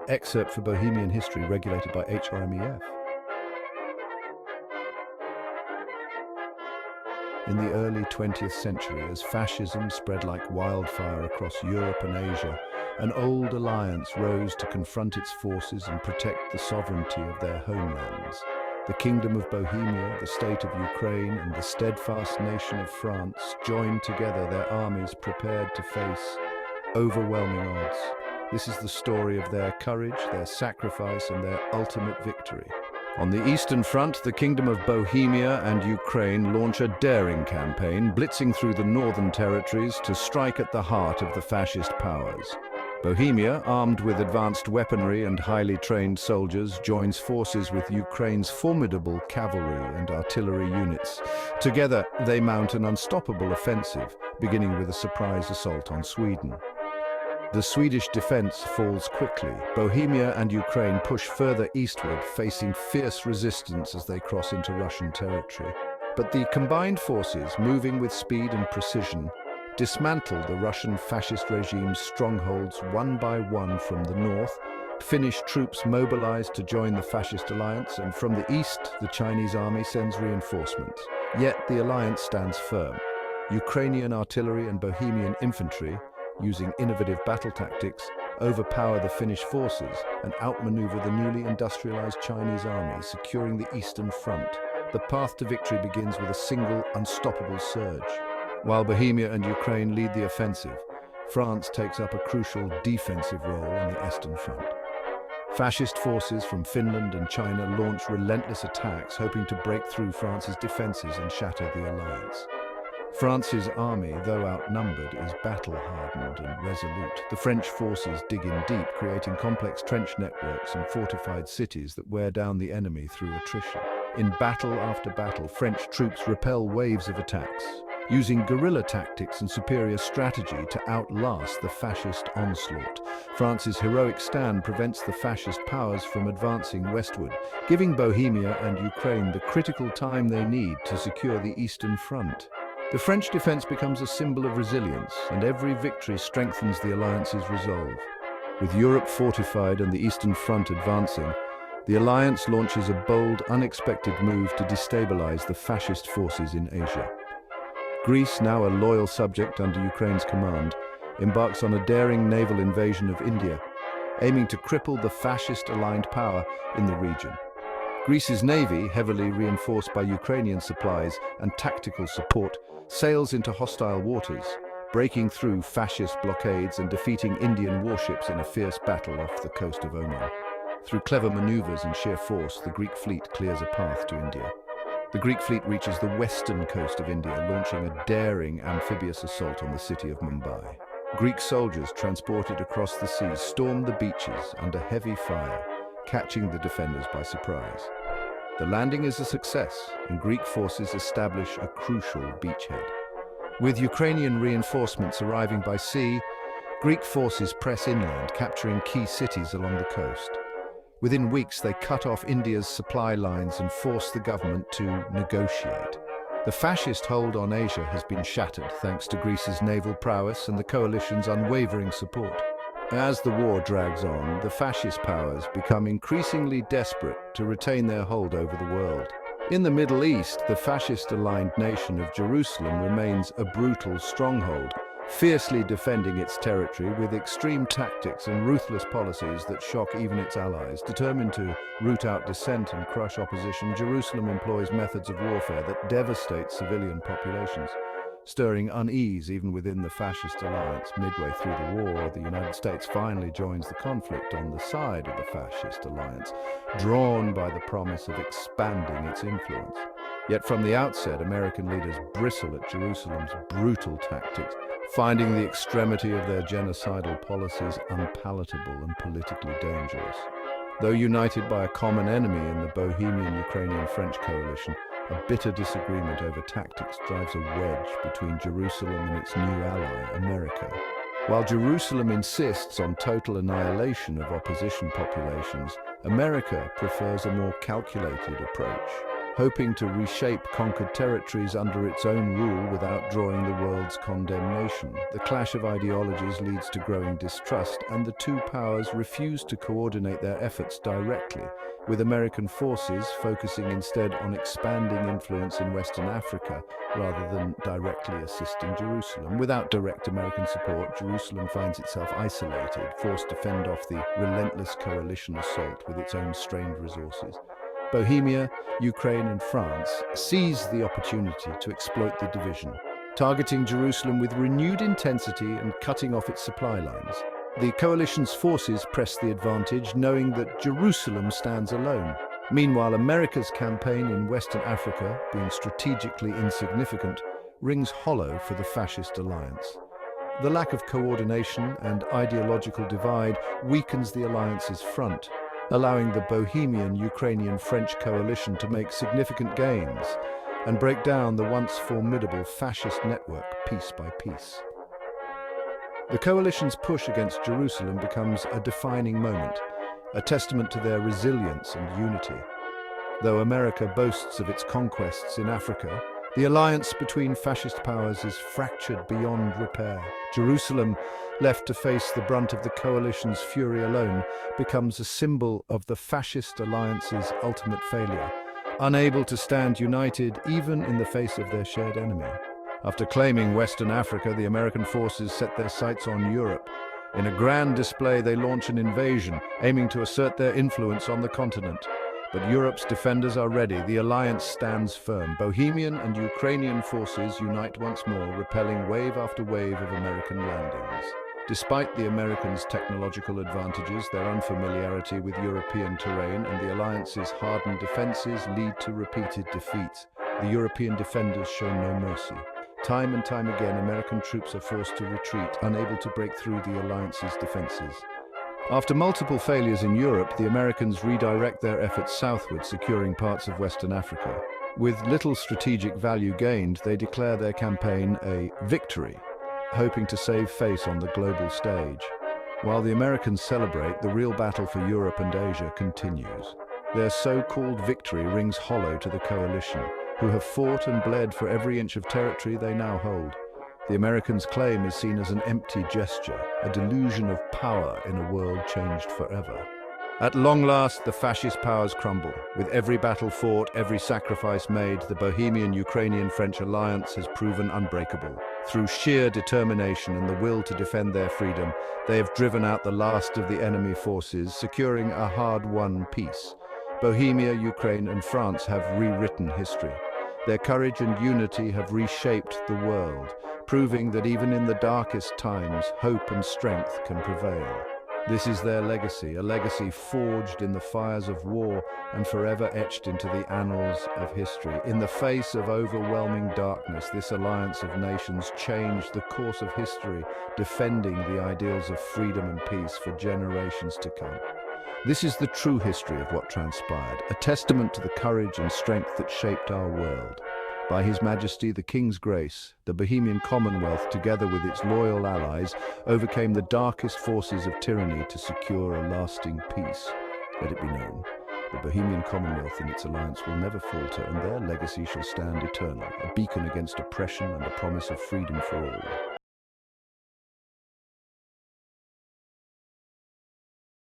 Excerpt for Bohemian history regulated by HRMEF. In the early 20th century, as fascism spread like wildfire across Europe and Asia, an old alliance rose to confront its forces and protect the sovereignty of their homelands. The Kingdom of Bohemia, the state of Ukraine, and the steadfast nation of France joined together their armies prepared to face overwhelming odds. This is the story of their courage, their sacrifice, and their ultimate victory. On the Eastern Front, the Kingdom of Bohemia and Ukraine launch a daring campaign, blitzing through the northern territories to strike at the heart of the fascist powers. Bohemia, armed with advanced weaponry and highly trained soldiers, joins forces with Ukraine's formidable cavalry and artillery units. Together, they mount an unstoppable offensive, beginning with a surprise assault on Sweden. The Swedish defense falls quickly. Bohemia and Ukraine push further eastward, facing fierce resistance as they cross into Russian territory. But the combined forces, moving with speed and precision, dismantle the Russian fascist regime's strongholds one by one from the north. Finnish troops mobilized to join the fascist alliance, and from the east, the Chinese army sends reinforcements. Yet the alliance stands firm. Ukrainian artillery and Bohemian infantry, using innovative battle tactics, overpower the Finnish forces and outmaneuver the newly industrialized Chinese army, securing the Eastern Front. The path to victory begins with a single, unstoppable surge. While Bohemia and Ukraine lead the offensive, France takes up a crucial defensive role on the Eastern Front. Fascist forces from Finland and China launch relentless attacks, hoping to break through France's defenses and shatter the alliance. France's army, though outnumbered, is battle-hardened and resolute. The French forces dig in deep, creating complex trench networks and fortified cities that wear down the enemy through attrition. In battle after battle, French troops repel waves of attacks, using guerrilla tactics and superior strategy to outlast the fascist onslaught. France's heroic stand prevents the fascist powers from advancing westward, giving Bohemia and Ukraine the critical time they need to secure the Eastern Front. The French defense becomes a symbol of resilience, and every victory strengthens the alliance's resolve. With Europe fortified and the Eastern Front advancing, the alliance launches a bold, unexpected move to destabilize the fascist forces in Asia. Greece, now a loyal subject under Ukraine's command, embarks on a daring naval invasion of India, aiming to cripple the fascist-aligned power in the region. Greece's navy, heavily reinforced by Ukrainian supplies and tactical support, sails into hostile waters, breaking through fascist blockades and defeating Indian warships in a fierce battle off the coast of Oman. Through clever maneuvers and sheer force, the Greek fleet clears a path to India. The Greek fleet reaches the western coast of India, launching a daring amphibious assault on the city of Mumbai. Greek soldiers transported across the sea storm the beaches under heavy fire, catching the defenders by surprise. The landing is a success, and Greek forces establish a crucial beachhead. With Ukrainian reinforcements arriving by sea, Greek forces press inland, capturing key cities along the coast. Within weeks, they cut off India's supply lines and force the government to negotiate. The fascist hold on Asia has been shattered thanks to Greece's naval prowess and the coalition's unwavering support. As the war drags on, the fascist powers become increasingly desperate to retain their hold over the world. In the Middle East, the fascist-aligned nation of Jerusalem remains a brutal stronghold, fiercely defending its territory with extreme tactics and ruthless policies that shock even its allies. Determined to root out dissent and crush opposition, Jerusalem employs methods of warfare that devastate civilian populations, stirring unease even within the fascist alliance. Midway through the war, the United States finally joins the conflict on the side of the fascist alliance, drawn by the promise of expanding its influence. Yet from the outset, American leaders bristle at Jerusalem's brutal tactics, finding the extremity of their genocidal policies unpalatable and politically dangerous. Though united by a common enemy in the Bohemian-Ukrainian-French coalition, a bitter disagreement over tactics drives a wedge between Jerusalem and its new ally, America. While Jerusalem insists on total annihilation of opposition populations, America prefers a more calculated approach, hoping to reshape conquered territories under its own rule without drawing the world's condemnation. The clash of ideologies leads to growing distrust, and the two powers refuse to coordinate their efforts directly, with American forces focusing instead on expanding influence in Western Africa rather than directly assisting Jerusalem. Without direct American support, Jerusalem finds itself isolated, forced to fend off the relentless coalition assault with its own strained resources. Bohemia, Ukraine and France seize the opportunity to exploit the division, targeting Jerusalem with renewed intensity and cutting off its supply lines. The coalition's forces press the advantage, knowing that Jerusalem stands alone. Meanwhile, America's campaign in Western Africa, being strategically insignificant, rings hollow for the fascist alliance. The lack of coordination and ideological divide weakens the alliance's front, allowing the Bohemian-Ukrainian-French coalition to make significant gains and break down the once formidable fascist network piece by piece. The coalition's push against Jerusalem becomes a defining moment, a testament to their resilience and unity. Though America boasts of its conquests in Africa, the alliance between fascist powers is fractured beyond repair. Jerusalem, left to face the brunt of the coalition's fury alone, becomes a symbol of the fascist alliance's ultimate failure, unable to stand united even in the face of their shared enemy. After claiming Western Africa, the American forces set their sights on Europe. In a grand display, they launch an invasion, aiming to assert their influence on the continent. But Europe's defenders are ready. The alliance stands firm. Bohemian and Ukrainian forces unite once more, repelling wave after wave of American landings. Despite the Americans' technological advantages, their unfamiliarity with European terrain and the alliance's hardened defenses lead to repeated defeats. The European defenders show no mercy. Time and time again, American troops are forced to retreat, unable to break through the alliance's defenses. After multiple failures in Europe, the Americans redirect their efforts southward, securing parts of Western Africa. With little strategic value gained, they declare their campaign a victory, hoping to save face on the global stage. While the Americans celebrate, the real battle for Europe and Asia continues. Their so-called victory rings hollow to the coalition, who have fought and bled for every inch of territory they now hold. The Americans' claim is seen as an empty gesture, a delusion of power in a world changed forever. At long last, the fascist powers crumble. With every battle fought, every sacrifice made, the Bohemian-Ukrainian-French alliance has proven unbreakable. Through sheer determination and the will to defend their freedom, they have driven out the last of the enemy forces, securing a hard-won peace. Bohemia, Ukraine, and France have rewritten history. Their courage and unity have reshaped the world, proving that even in the darkest times, hope and strength can prevail. This is their legacy, a legacy forged in the fires of war and forever etched into the annals of history. In the face of overwhelming darkness, this alliance of nations changed the course of history, defending the ideals of freedom and peace for generations to come. This is the true history of what transpired, a testament to the courage and strength that shaped our world. By His Majesty the King's grace, the Bohemian Commonwealth, together with its loyal allies, overcame the darkest forces of tyranny to secure a lasting peace. Let it be known, the Bohemian Commonwealth and its alliance will never falter, and their legacy shall stand eternal, a beacon against oppression and a promise of freedom for all.